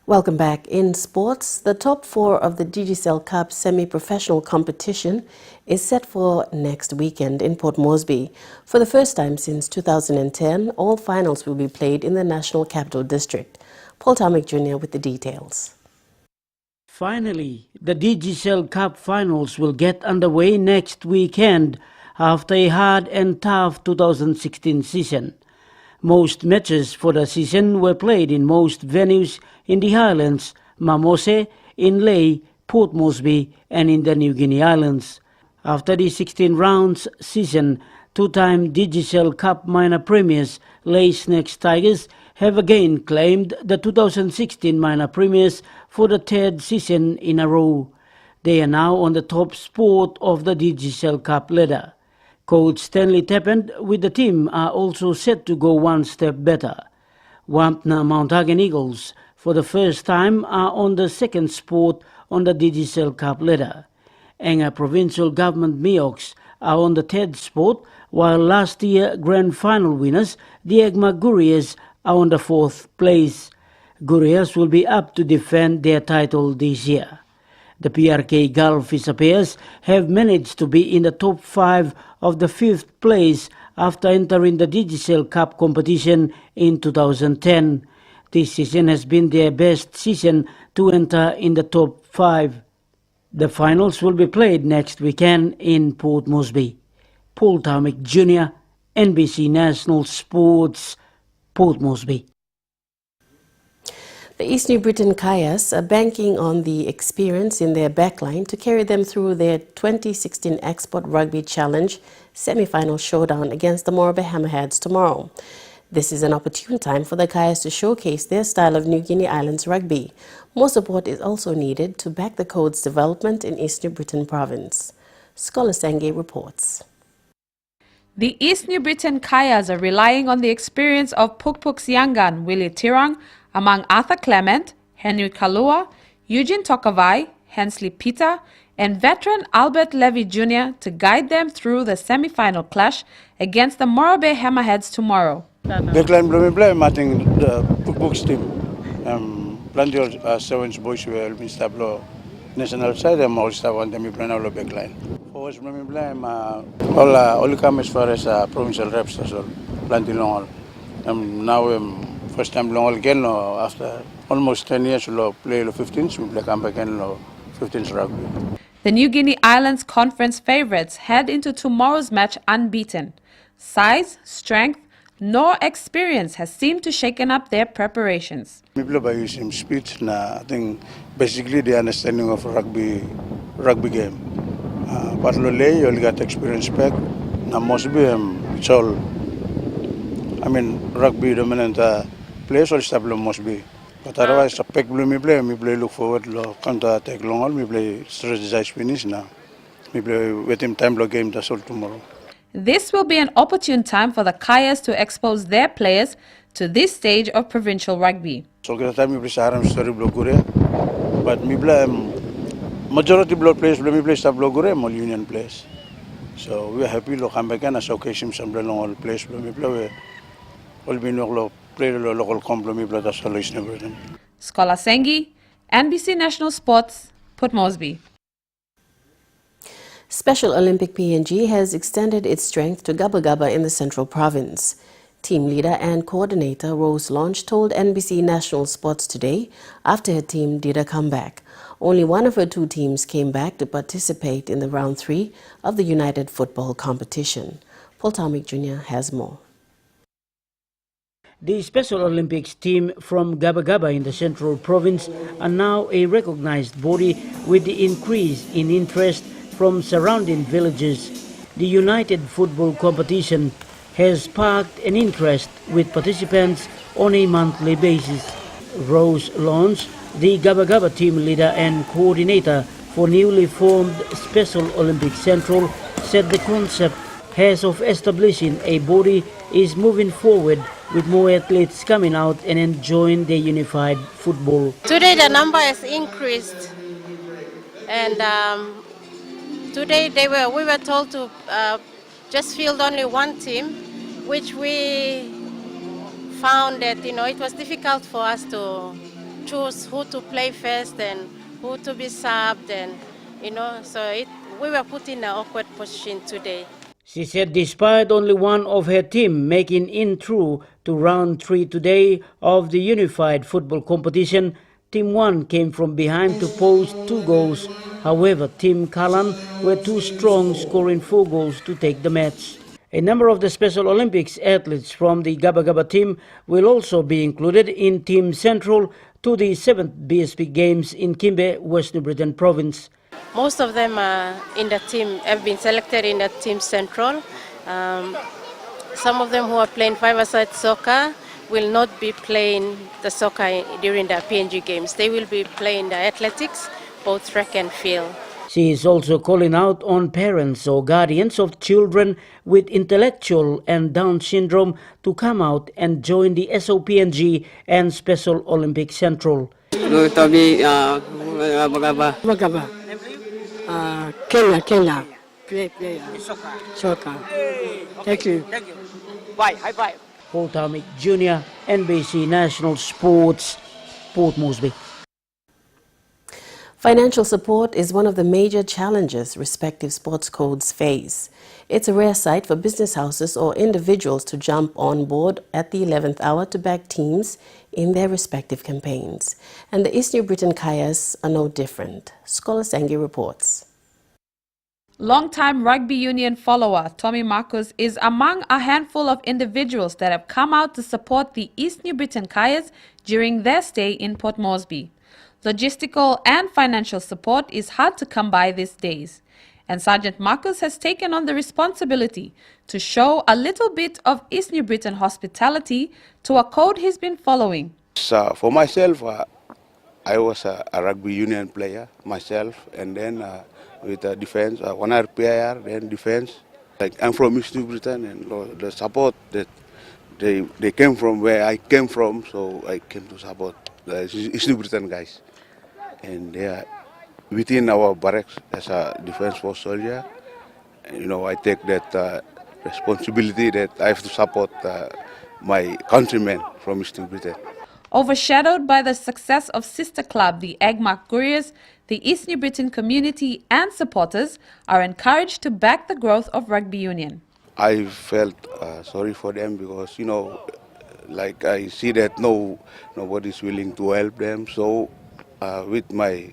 Welcome back. In sports, the top four of the Digicel Cup semi-professional competition is set for next weekend in Port Moresby. For the first time since 2010, all finals will be played in the National Capital District. Paul Tomic Jr. with the details. Finally, the Digicel Cup finals will get underway next weekend after a hard and tough 2016 season. Most matches for the season were played in most venues in the Highlands, Mamose, Inlay, Port Moresby and in the New Guinea Islands. After the 16 rounds season, two-time Digicel Cup minor premiers Lay Snakes Tigers have again claimed the 2016 minor premiers for the third season in a row. They are now on the top spot of the Digicel Cup ladder. Coach Stanley Tappend with the team are also set to go one step better. Wampna Mount Hagen Eagles, for the first time, are on the second spot on the Digicel Cup ladder. Enga Provincial Government Miox are on the third spot, while last year grand final winners, the Egma Gurias, are on the fourth place. Gurias will be up to defend their title this year. The PRK Gulf Isapayas have managed to be in the top 5 of the 5th place after entering the Digicel Cup competition in 2010. This season has been their best season to enter in the top 5. The finals will be played next weekend in Port Moresby. Paul Tomic Jr., NBC National Sports, Port Moresby. The East New Britain Kayas are banking on the experience in their backline to carry them through their 2016 Export Rugby Challenge semi-final showdown against the Morobe Hammerheads tomorrow. This is an opportune time for the Kayas to showcase their style of New Guinea Islands rugby. More support is also needed to back the code's development in East New Britain Province. Scholar Senge reports. The East New Britain Kayas are relying on the experience of Pukpuk's Yangan, Willie Tirang, among Arthur Clement, Henry Kalua, Eugene Tokavai, Hensley Peter, and veteran Albert Levy Jr. to guide them through the semi-final clash against the Morobe Hammerheads tomorrow. Backline blame Martin the Pukpuk's team. Plenty of 7 boys will be stablo national side and all stuff on them plan all backline. Forwards blame all come as far as provincial reps as well. Plenty long. Now first time long again after almost 10 years we play 15s, we play come back and 15s rugby. The New Guinea Islands Conference favourites head into tomorrow's match unbeaten. Size, strength, nor experience has seemed to shaken up their preparations. We play by using speed. I think basically the understanding of rugby game. But Lole, you only got experience back. Now must be it's all. I mean rugby dominant players all stable must be. But otherwise, a pack blue me play look forward, counter attack long, me play strategize finish now. Me play with him time block game that's all tomorrow. This will be an opportune time for the Kayas to expose their players to this stage of provincial rugby. So the time me play Saharan story block gure, but me play majority block players me play stab block gure, more union players. So we are happy to come back and showcase him some long players me play. All be no play the local complement blood as well. Scholar Sengi, NBC National Sports, Port Moresby. Special Olympic PNG has extended its strength to Gaba Gaba in the Central Province. Team leader and coordinator Rose Launch told NBC National Sports today after her team did a comeback. Only one of her 2 teams came back to participate in the round 3 of the United Football Competition. Paul Tomic Jr. has more. The Special Olympics team from Gaba Gaba in the Central Province are now a recognized body with the increase in interest from surrounding villages. The United Football Competition has sparked an interest with participants on a monthly basis. Rose Launch, the Gaba Gaba team leader and coordinator for newly formed Special Olympics Central, said the concept has of establishing a body is moving forward with more athletes coming out and enjoying their unified football. Today the number has increased, and today we were told to just field only 1 team, which we found that it was difficult for us to choose who to play first and who to be subbed, and so we were put in an awkward position today. She said despite only one of her team making it through to round 3 today of the unified football competition, Team 1 came from behind to post 2 goals. However, Team Kalan were too strong, scoring 4 goals to take the match. A number of the Special Olympics athletes from the Gaba Gaba team will also be included in Team Central to the 7th BSP Games in Kimbe, West New Britain Province. Most of them are in the team, have been selected in the Team Central. Some of them who are playing five-a-side soccer will not be playing the soccer during the PNG Games. They will be playing the athletics, both track and field. She is also calling out on parents or guardians of children with intellectual and Down syndrome to come out and join the SOPNG and Special Olympic Central. Kenya. Play. Soccer. Thank you. Bye. High five. Paul Tarmick Jr., NBC National Sports, Port Moresby. Financial support is one of the major challenges respective sports codes face. It's a rare sight for business houses or individuals to jump on board at the 11th hour to back teams in their respective campaigns. And the East New Britain Kayas are no different. Scholar Sangi reports. Longtime rugby union follower Tommy Marcus is among a handful of individuals that have come out to support the East New Britain Kayas during their stay in Port Moresby. Logistical and financial support is hard to come by these days, and Sergeant Marcus has taken on the responsibility to show a little bit of East New Britain hospitality to a code he's been following. So for myself, I was a rugby union player myself, and then with defense, one RPIR, then defense. Like I'm from East New Britain, and the support that they came from where I came from, so I came to support the East New Britain guys. And they are within our barracks as a defense force soldier. I take that responsibility that I have to support my countrymen from East New Britain. Overshadowed by the success of sister club, the Agmark Couriers, the East New Britain community and supporters are encouraged to back the growth of rugby union. I felt sorry for them because, like I see that nobody's willing to help them. So with my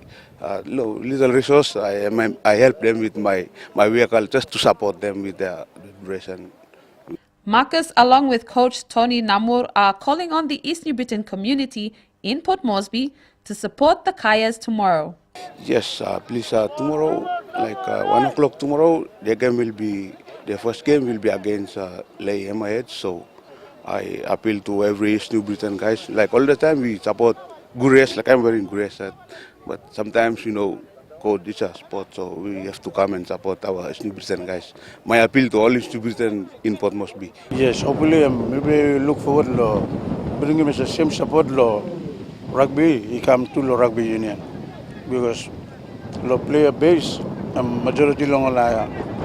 little resource, I help them with my vehicle just to support them with their duration. Marcus, along with coach Tony Namur, are calling on the East New Britain community in Port Moresby to support the Kayas tomorrow. Yes, please, tomorrow, like 1 o'clock tomorrow, the first game will be against Lay MIH. So I appeal to every East New Britain guys. Like all the time, we support Gures, like I'm wearing Gures, but sometimes, code is a sport, so we have to come and support our East New Britain guys. My appeal to all East New Britain in Port Moresby. Yes, hopefully, maybe look forward to bringing him the same support to rugby. He come to the rugby union because the player base, majority long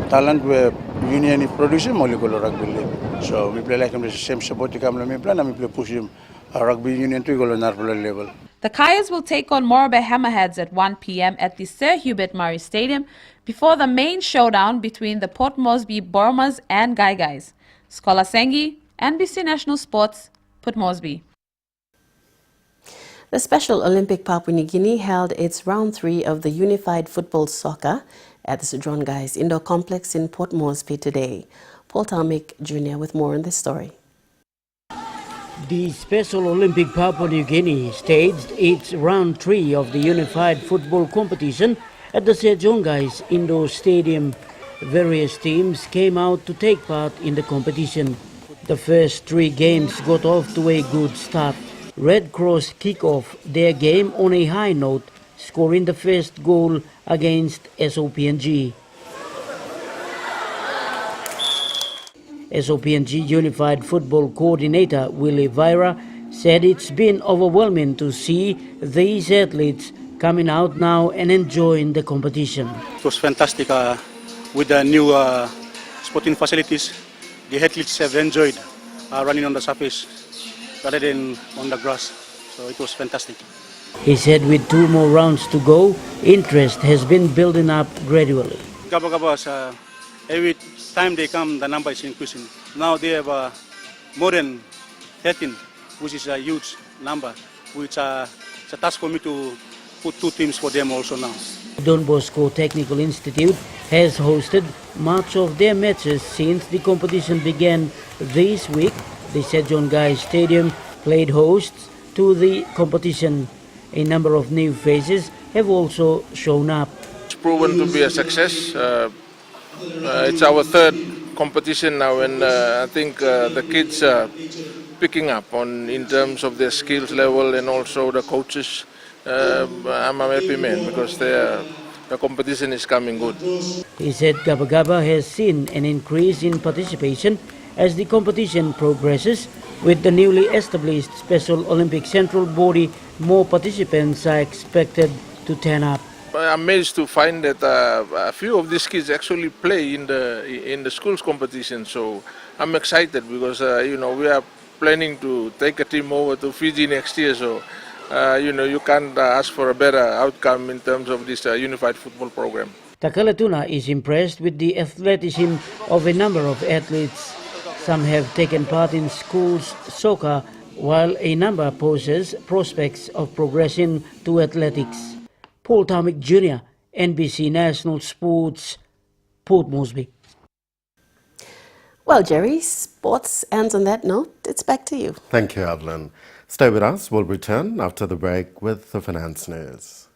talent where union is producing molecular rugby league. So we play like him the same support. He come to me plan and we play push him. Rugby union to go to national level. The Kayas will take on Moraba Hammerheads at 1 p.m. at the Sir Hubert Murray Stadium before the main showdown between the Port Moresby Bombers and Gai Gais. Scholar Sengi, NBC National Sports, Port Moresby. The Special Olympic Papua New Guinea held its round 3 of the Unified Football Soccer at the Sudron Gais Indoor Complex in Port Moresby today. Paul Tarmick Jr. with more on this story. The Special Olympic Papua New Guinea staged its round 3 of the Unified Football Competition at the Sejongais Indoor Stadium. Various teams came out to take part in the competition. The first 3 games got off to a good start. Red Cross kick off their game on a high note, scoring the first goal against SOPNG. SOPNG Unified Football Coordinator Willie Vira said it's been overwhelming to see these athletes coming out now and enjoying the competition. It was fantastic with the new sporting facilities. The athletes have enjoyed running on the surface rather than on the grass. So it was fantastic. He said with 2 more rounds to go, interest has been building up gradually. Gabagabas, every time they come, the number is increasing. Now they have more than 13, which is a huge number, which it's a task for me to put 2 teams for them also now. Don Bosco Technical Institute has hosted much of their matches since the competition began this week. The St. John Guy Stadium played hosts to the competition. A number of new faces have also shown up. It's proven to be a success. It's our third competition now, and I think the kids are picking up on in terms of their skills level, and also the coaches. I'm a happy man because the competition is coming good. He said Gaba Gaba has seen an increase in participation as the competition progresses. With the newly established Special Olympic Central Body, more participants are expected to turn up. I'm amazed to find that a few of these kids actually play in the schools competition. So I'm excited because we are planning to take a team over to Fiji next year. So you can't ask for a better outcome in terms of this unified football program. Takalatuna is impressed with the athleticism of a number of athletes. Some have taken part in schools soccer, while a number poses prospects of progressing to athletics. Paul Tomic Jr., NBC National Sports, Port Moresby. Well, Jerry, sports ends on that note. It's back to you. Thank you, Evelyn. Stay with us. We'll return after the break with the finance news.